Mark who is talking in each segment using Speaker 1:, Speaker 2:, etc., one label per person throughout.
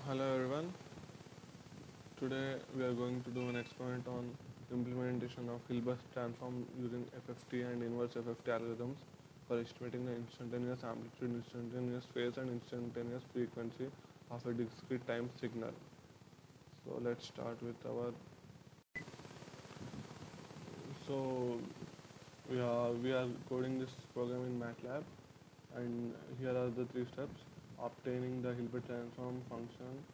Speaker 1: Hello everyone. Today we are going to do an experiment on implementation of Hilbert transform using FFT and inverse FFT algorithms for estimating the instantaneous amplitude, instantaneous phase and instantaneous frequency of a discrete time signal. So let's start with our so we are coding this program in MATLAB, and here are the three steps: obtaining the Hilbert transform function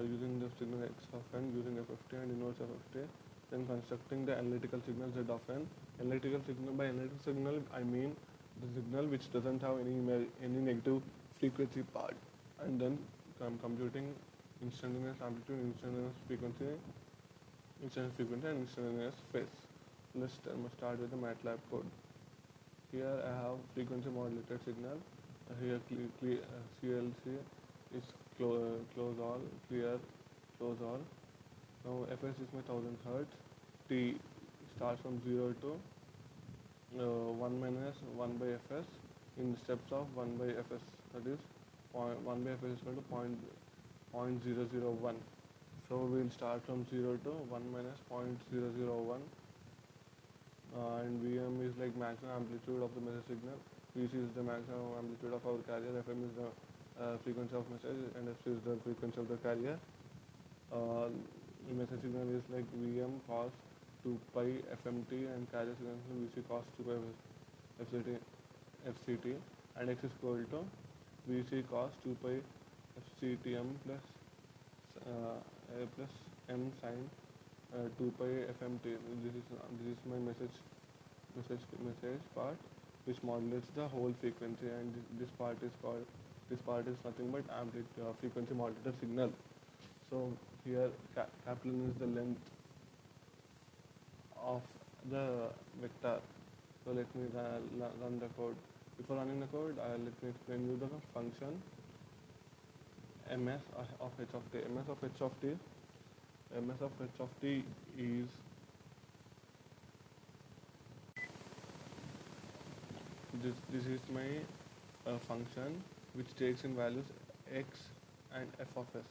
Speaker 1: using the signal x of n using FFT and inverse FFT, then constructing the analytical signal z of n. Analytical signal, by analytical signal I mean the signal which doesn't have any negative frequency part, and then computing instantaneous amplitude, instantaneous frequency and instantaneous phase. Let's start with the MATLAB code. Here I have frequency modulated signal. Here CLC is close all, clear, close all. Now Fs is my 1000 hertz. T starts from 0 to 1 minus 1 by Fs in steps of 1 by Fs. That is 1 by Fs is equal to 0.001. So we'll start from 0 to 1 minus 0.001. And Vm is like maximum amplitude of the message signal. Vc is the maximum amplitude of our carrier. Fm is the frequency of message, and Fc is the frequency of the carrier. Message signal is like Vm cos 2 pi FMT, and carrier signal is Vc cos 2 pi FCT, and x is equal to Vc cos 2 pi FCTM plus m sin 2 pi FMT. This is my message part, which modulates the whole frequency, and this part is nothing but frequency modulated signal. So here capital N is the length of the vector. So let me run the code. Before running the code, let me explain you the function ms of h of t. ms of h of t is this is my function which takes in values x and f of s.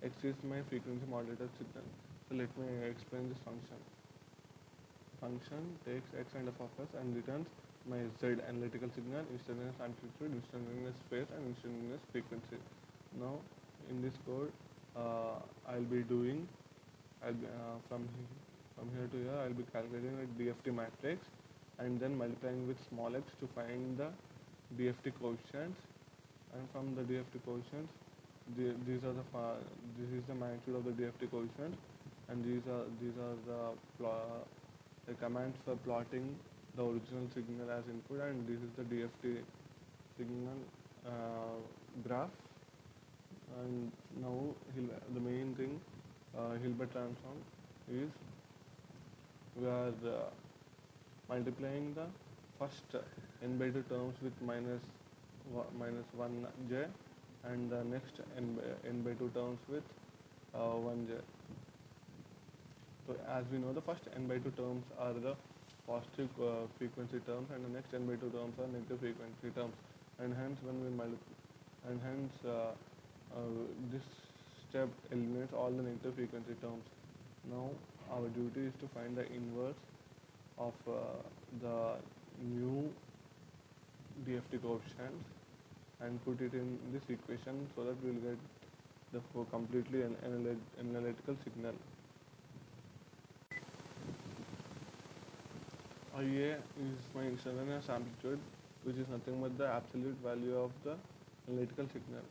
Speaker 1: X is my frequency modulated signal. So let me explain this function. Function takes x and f of s and returns my z analytical signal, instantaneous amplitude, instantaneous phase and instantaneous frequency. Now in this code from here to here I'll be calculating a DFT matrix and then multiplying with small x to find the DFT coefficients, and from the DFT coefficients this is the magnitude of the DFT coefficient, and these are the commands for plotting the original signal as input, and this is the DFT signal graph. And now the main thing, Hilbert transform, is we are multiplying the first n by 2 terms with minus 1j, and the next n by 2 terms with 1j. So as we know, the first n by 2 terms are the positive frequency terms, and the next n by 2 terms are negative frequency terms, and hence this step eliminates all the negative frequency terms. Now our duty is to find the inverse of the new DFT coefficients and put it in this equation so that we will get the completely analytical signal. IA is my instantaneous amplitude, which is nothing but the absolute value of the analytical signal.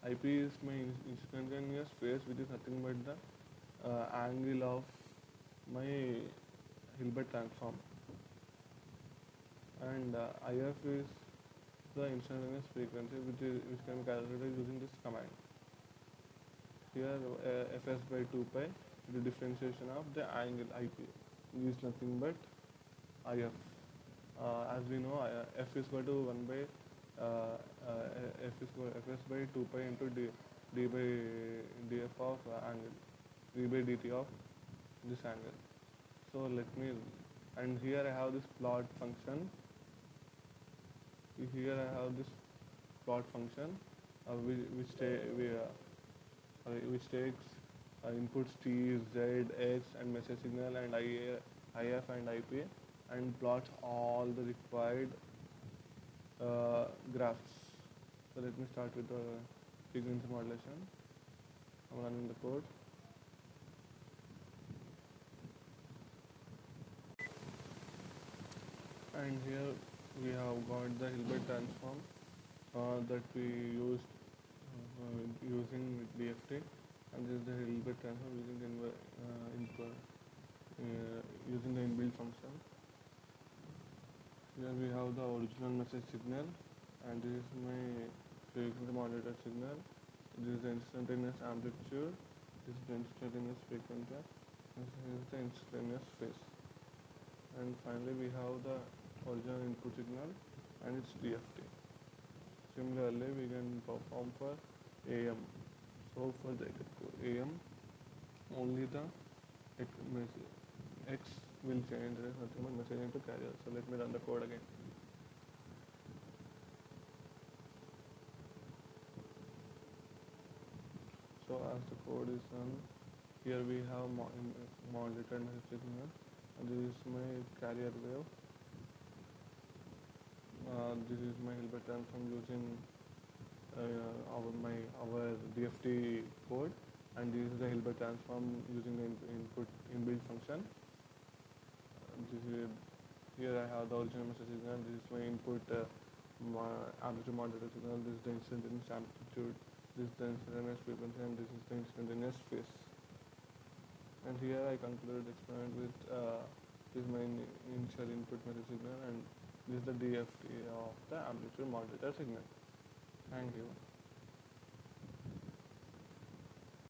Speaker 1: IP is my instantaneous phase, which is nothing but the angle of my Hilbert transform, and IF is the instantaneous frequency, which can be calculated using this command. Here Fs by 2 pi is the differentiation of the angle IP, which is nothing but IF. As we know, F is equal to 1 by Fs by 2 pi into d by df of angle, d by dt of this angle. So and here I have this plot function. Here I have this plot function which which takes inputs T, Z, X, and message signal, and IF and IP, and plots all the required graphs. So let me start with the frequency modulation. I'm running the code. And here we have got the Hilbert transform that we used using DFT, and this is the Hilbert transform using the inbuilt function. Here we have the original message signal, and this is my frequency modulated signal. This is the instantaneous amplitude, this is the instantaneous frequency, this is the instantaneous phase. And finally we have the original input signal and its DFT. Similarly we can perform for AM. So for the AM only the X will change, there is nothing but message into carrier. So let me run the code again. So as the code is run, here we have modulated message signal, and this is my carrier wave. This is my Hilbert transform using our DFT code, and this is the Hilbert transform using the inbuilt function. Here I have the original message signal. This is my input amplitude modulated signal. This is the instantaneous amplitude. This is the instantaneous frequency, and this is the instantaneous phase. And here I concluded the experiment with this is my initial input message signal, and this is the DFT of the amplitude modulated signal. Thank you.